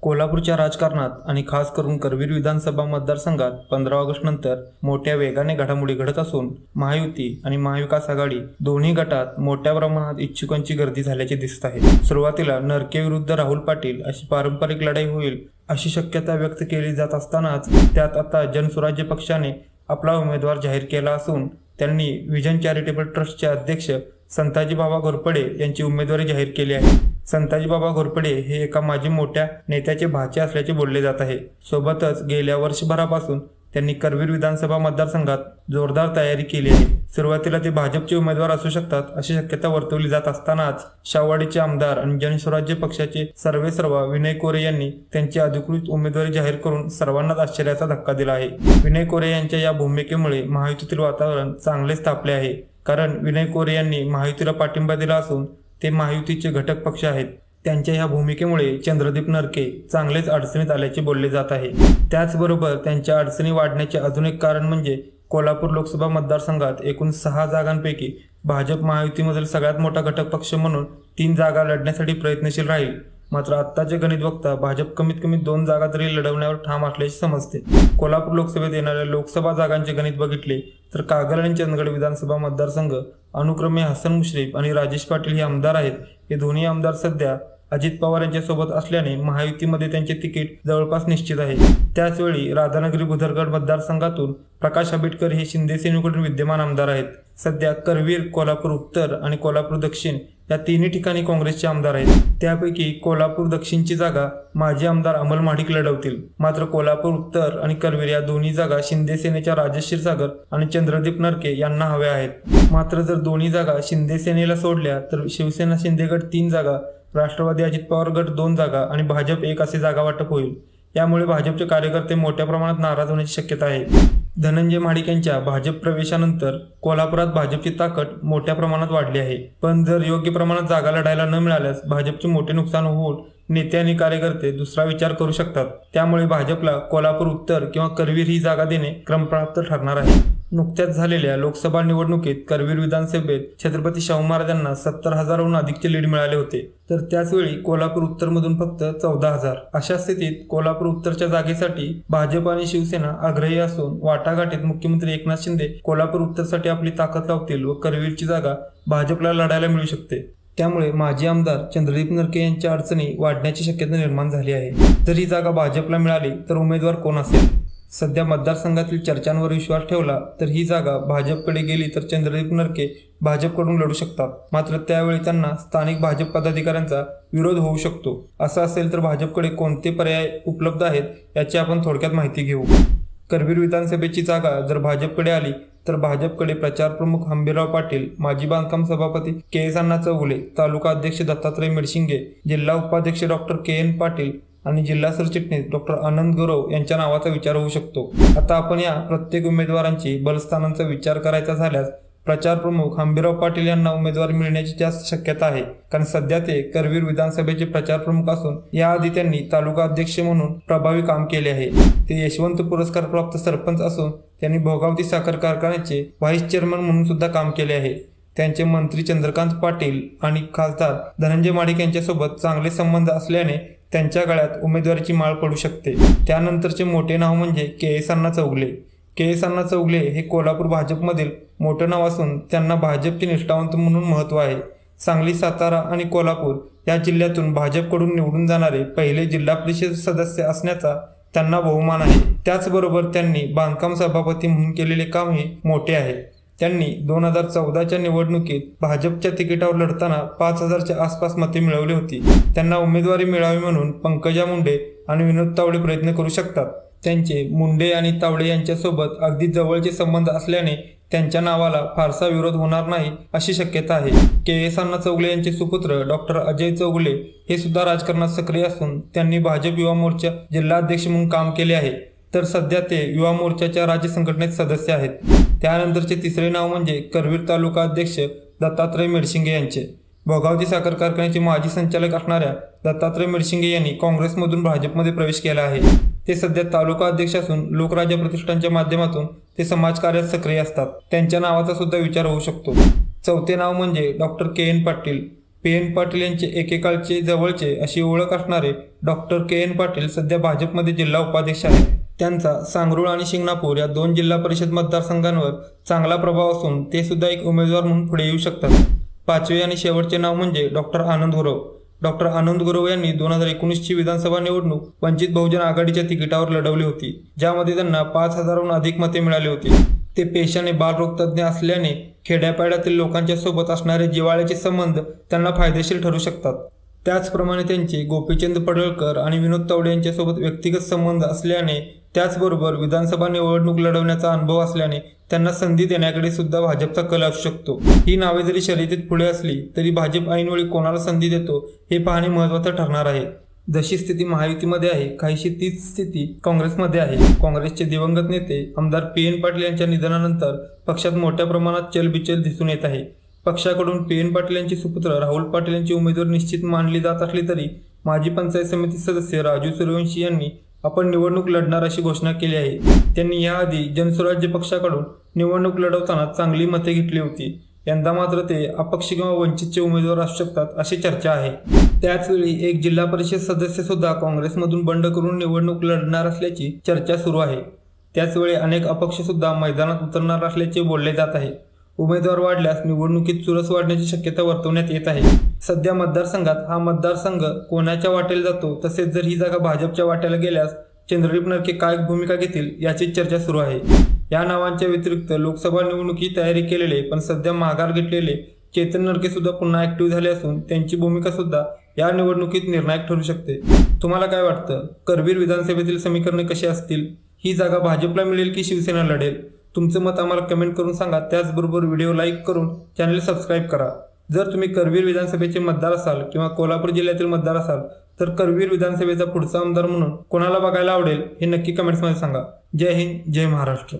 कोल्हापूरच्या राजकारणात आणि खास करून करवीर विधानसभा मतदारसंघात 15 ऑगस्ट नंतर मोठ्या वेगाने घडामोडी घडत असून महायुती आणि महाविकास आघाडी दोन्ही गटात मोठ्या प्रमाणात इच्छुकांची गर्दी झाल्याचे दिसत आहे। सुरुवातीला नरके विरुद्ध राहुल पाटील अशी पारंपरिक लढाई होईल अशी शक्यता व्यक्त केली जात असतानाच त्यात आता जनसुराज्य पक्षाने आपला उमेदवार जाहीर केला असून त्यांनी विजन चॅरिटेबल ट्रस्टचे अध्यक्ष संताजी बाबा घोरपडे यांची उमेदवारी जाहीर केली आहे। संताजी बाबा घोरपडे हे एका माजी मोठ्या नेत्याचे भाचे असल्याचे बोलले जात आहे। सोबतच गेल्या वर्षभरापासून त्यांनी करवीर विधानसभा मतदारसंघात जोरदार तयारी केली आहे। सुरुवातीला ते भाजपचे उमेदवार असू शकतात अशी शक्यता वर्तवली जात असतानाच शाहवाडीचे आमदार आणि जनसुराज्य पक्षाचे सर्वेसर्वा विनय कोरे यांनी त्यांची अधिकृत उमेदवारी जाहीर करून सर्वांनाच आश्चर्याचा धक्का दिला आहे। विनय कोरे यांच्या या भूमिकेमुळे महायुतीतील वातावरण चांगलेच तापले आहे, कारण विनय कोरे यांनी महायुतीला पाठिंबा दिला असून ते महायुतीचे घटक पक्ष आहेत। त्यांच्या या भूमिकेमुळे चंद्रदीप नरके चांगलेच अडचणीत आल्याचे बोलले जात आहे। त्याचबरोबर त्यांच्या अडचणी वाढण्याचे अजून एक कारण म्हणजे कोल्हापूर लोकसभा मतदारसंघात एकूण 6 जागांपैकी भाजप महायुतीमधील सगळ्यात मोठा घटक पक्ष म्हणून 3 जागा लढण्यासाठी प्रयत्नशील राहील। मात्र आत्ताचे गणित बघता भाजप कमीत कमी 2 जागा तरी लढवण्यावर ठाम असल्याचे समजते। कोल्हापूर लोकसभेत येणाऱ्या लोकसभा जागांचे गणित बघितले तर कागल आणि चंदगड विधानसभा मतदारसंघ अनुक्रमे हसन मुश्रीफ आणि राजेश पाटील हे आमदार आहेत। हे दोन्ही आमदार सध्या अजित पवार यांच्यासोबत असल्याने महायुतीमध्ये त्यांचे तिकीट जवळपास निश्चित आहे। त्याचवेळी राधानगरी बुधरगड मतदारसंघातून प्रकाश आंबेडकर हे शिंदे सेनेकडून विद्यमान आमदार आहेत। सध्या करवीर, कोल्हापूर उत्तर आणि कोल्हापूर दक्षिण या तिन्ही ठिकाणी काँग्रेसचे आमदार आहेत। त्यापैकी कोल्हापूर दक्षिणची जागा माजी आमदार अमल महाडिक लढवतील। मात्र कोल्हापूर उत्तर आणि करवीर या दोन्ही जागा शिंदे सेनेच्या राजेश क्षीरसागर आणि चंद्रदीप नरके यांना हव्या आहेत। मात्र जर दोन्ही जागा शिंदे सेनेला सोडल्या तर शिवसेना शिंदे गट 3 जागा, राष्ट्रवादी अजित पवार गट 2 जागा आणि भाजप 1 असे जागा वाटप होईल। यामुळे भाजपचे कार्यकर्ते मोठ्या प्रमाणात नाराज होण्याची शक्यता आहे। धनंजय महाडिक यांच्या भाजप प्रवेशानंतर कोल्हापुरात भाजपची ताकद मोठ्या प्रमाणात वाढली आहे, पण जर योग्य प्रमाणात जागा लढायला न मिळाल्यास भाजपचे मोठे नुकसान होऊन नेते आणि कार्यकर्ते दुसरा विचार करू शकतात। त्यामुळे भाजपला कोल्हापूर उत्तर किंवा करवीर ही जागा देणे क्रमप्राप्त ठरणार आहे। नुकत्याच झालेल्या लोकसभा निवडणुकीत करवीर विधानसभेत छत्रपती शाहू महाराजांना 70,000हून अधिकचे लीड मिळाले होते, तर त्याचवेळी कोल्हापूर उत्तरमधून फक्त 14,000। अशा स्थितीत कोल्हापूर उत्तरच्या जागेसाठी भाजप आणि शिवसेना आग्रही असून वाटाघाटीत मुख्यमंत्री एकनाथ शिंदे कोल्हापूर उत्तरसाठी आपली ताकद लावतील व करवीरची जागा भाजपला लढायला मिळू शकते। त्यामुळे माजी आमदार चंद्रदीप नरके यांच्या अडचणी वाढण्याची शक्यता निर्माण झाली आहे। जर ही जागा भाजपला मिळाली तर उमेदवार कोण असेल? सध्या मतदारसंघातील चर्चांवर विश्वास ठेवला तर ही जागा भाजपकडे गेली तर चंद्रदीप नरके भाजपकडून लढू शकतात। मात्र त्यावेळी त्यांना स्थानिक भाजप पदाधिकाऱ्यांचा विरोध होऊ शकतो। असं असेल तर भाजपकडे कोणते पर्याय उपलब्ध आहेत याची आपण थोडक्यात माहिती घेऊ। करवीर विधानसभेची जागा जर भाजपकडे आली तर भाजपकडे प्रचार प्रमुख हंबीरराव पाटील, माजी बांधकाम सभापती के.एस. अण्णा चौगुले, तालुका अध्यक्ष दत्तात्रय मिरशिंगे, जिल्हा उपाध्यक्ष डॉक्टर के.एन. पाटील आणि जिल्हा सरचिटणीस डॉक्टर आनंद गुरव यांच्या नावाचा विचार होऊ शकतो। आता आपण या प्रत्येक उमेदवारांची बलस्थानांचा विचार करायचा झाल्यास प्रचार प्रमुख हंबीरराव पाटील यांना उमेदवारी मिळण्याची जास्त शक्यता आहे, कारण सध्या ते करवीर विधानसभेचे प्रचार प्रमुख असून याआधी त्यांनी तालुका अध्यक्ष म्हणून प्रभावी काम केले आहे। ते यशवंत पुरस्कार प्राप्त सरपंच असून त्यांनी भोगावती साखर कारखान्याचे व्हाईस चेअरमन म्हणून सुद्धा काम केले आहे। त्यांचे मंत्री चंद्रकांत पाटील आणि खासदार धनंजय महाडिक यांच्यासोबत चांगले संबंध असल्याने त्यांच्या गळ्यात उमेदवारीची माळ पडू शकते। त्यानंतरचे मोठे नाव म्हणजे के.एस. अण्णा चौगुले। के.एस. अण्णा चौगुले हे कोल्हापूर भाजपमधील मोठं नाव असून त्यांना भाजपचे निष्ठावंत म्हणून महत्त्व आहे। सांगली, सातारा आणि कोल्हापूर या जिल्ह्यातून भाजपकडून निवडून जाणारे पहिले जिल्हा परिषद सदस्य असण्याचा त्यांना बहुमान आहे। त्याचबरोबर त्यांनी बांधकाम सभापती म्हणून केलेले काम हे मोठे आहे। त्यांनी 2014च्या निवडणुकीत भाजपच्या तिकिटावर लढताना 5,000च्या आसपास मते मिळवली होती। त्यांना उमेदवारी मिळावी म्हणून पंकजा मुंडे आणि विनोद तावडे प्रयत्न करू शकतात। त्यांचे मुंडे आणि तावडे यांच्यासोबत अगदी जवळचे संबंध असल्याने त्यांच्या नावाला फारसा विरोध होणार नाही अशी शक्यता आहे। के.एस. अण्णा चौगुले यांचे सुपुत्र डॉक्टर अजय चौगुले हे सुद्धा राजकारणात सक्रिय असून त्यांनी भाजप युवा मोर्चा जिल्हा अध्यक्ष म्हणून काम केले आहे, तर सध्या ते युवा मोर्चाच्या राज्य संघटनेत सदस्य आहेत। त्यानंतरचे तिसरे नाव म्हणजे करवीर तालुका अध्यक्ष दत्तात्रय मिरशिंगे यांचे। भोगावती साखर कारखान्याचे माजी संचालक असणाऱ्या दत्तात्रय मिरशिंगे यांनी काँग्रेसमधून भाजपमध्ये प्रवेश केला आहे। ते सध्या तालुका अध्यक्ष असून लोकराज्य प्रतिष्ठानच्या माध्यमातून ते समाजकार्यात सक्रिय असतात। त्यांच्या नावाचा सुद्धा विचार होऊ शकतो। चौथे नाव म्हणजे doctor K. N.. Patil. PN. Patil यांचे एकेकाळचे जवळचे अशी ओळख असणारे डॉक्टर के.एन. पाटील सध्या भाजपमध्ये जिल्हा उपाध्यक्ष आहेत. त्यांचा सांगरूळ आणि शिंगणापूर या 2 जिल्हा परिषद मतदारसंघांवर चांगला प्रभाव असून ते सुद्धा एक उमेदवार म्हणून पुढे येऊ शकतात. 5वे आणि शेवटचे नाव म्हणजे डॉक्टर आनंद गुरव. डॉक्टर आनंद गुरव यांनी 2019ची विधानसभा निवडणूक वंचित बहुजन आघाडीच्या तिकिटावर लढवली होती, ज्यामध्ये त्यांना 5,000हून अधिक मते मिळाली होती. ते पेशाने बालरोगतज्ञ असल्याने खेड्यापाड्यातील लोकांच्या सोबत असणारे जिव्हाळ्याचे संबंध त्यांना फायदेशीर ठरू शकतात. त्याचप्रमाणे त्यांचे गोपीचंद पडळकर आणि विनोद तावडे यांच्यासोबत व्यक्तिगत संबंध असल्याने, त्याचबरोबर विधानसभा निवडणूक लढवण्याचा अनुभव असल्याने त्यांना संधी देण्याकडे सुद्धा भाजपचा कल असू शकतो. ही नावे जरी शर्यतीत पुढे असली तरी भाजप ऐनवेळी कोणाला संधी देतो हे पाहणे महत्त्वाचं ठरणार आहे. जशी स्थिती महायुतीमध्ये आहे, काहीशी तीच स्थिती काँग्रेसमध्ये आहे. काँग्रेसचे दिवंगत नेते आमदार पी.एन. पाटील यांच्या निधनानंतर पक्षात मोठ्या प्रमाणात चलबिचल दिसून येत आहे. पक्षाकडून पी.एन. पाटील यांचे सुपुत्र राहुल पाटील यांची उमेदवारी निश्चित मानली जात असली तरी माजी पंचायत समिती सदस्य राजू सूर्यवंशी यांनी आपण निवडणूक लढणार अशी घोषणा केली आहे. त्यांनी याआधी जनसुराज्य पक्षाकडून निवडणूक लढवताना चांगली मते घेतली होती. यंदा मात्र ते अपक्ष किंवा वंचितचे उमेदवार असू शकतात अशी चर्चा आहे. त्याचवेळी एक जिल्हा परिषद सदस्य सुद्धा काँग्रेसमधून बंड करून निवडणूक लढणार असल्याची चर्चा सुरू आहे. त्याचवेळी अनेक अपक्ष सुद्धा मैदानात उतरणार असल्याचे बोलले जात आहे. उमेदवार वाढल्यास निवडणुकीत चुरस वाढण्याची शक्यता वर्तवण्यात येत आहे. सध्या मतदारसंघात हा मतदारसंघ कोणाच्या वाटेला जातो, तसेच जर ही जागा भाजपच्या वाट्याला गेल्यास चंद्रदीप नरके काय भूमिका घेतील याची चर्चा सुरू आहे. या नावांच्या व्यतिरिक्त लोकसभा निवडणुकीची तयारी केलेले पण सध्या माघार घेतलेले चेतन नरके सुद्धा पुन्हा ऍक्टिव्ह झाले असून त्यांची भूमिका सुद्धा या निवडणुकीत निर्णायक ठरू शकते. तुम्हाला काय वाटतं? करवीर विधानसभेतील समीकरणे कशी असतील? ही जागा भाजपला मिळेल की शिवसेना लढेल? तुमचं मत आम्हाला कमेंट करून सांगा. त्याचबरोबर व्हिडिओ लाईक करून चॅनल सबस्क्राईब करा. जर तुम्ही करवीर विधानसभेचे मतदार असाल किंवा कोल्हापूर जिल्ह्यातील मतदार असाल तर करवीर विधानसभेचा पुढचा आमदार म्हणून कोणाला बघायला आवडेल हे नक्की कमेंट्समध्ये सांगा. जय हिंद, जय महाराष्ट्र.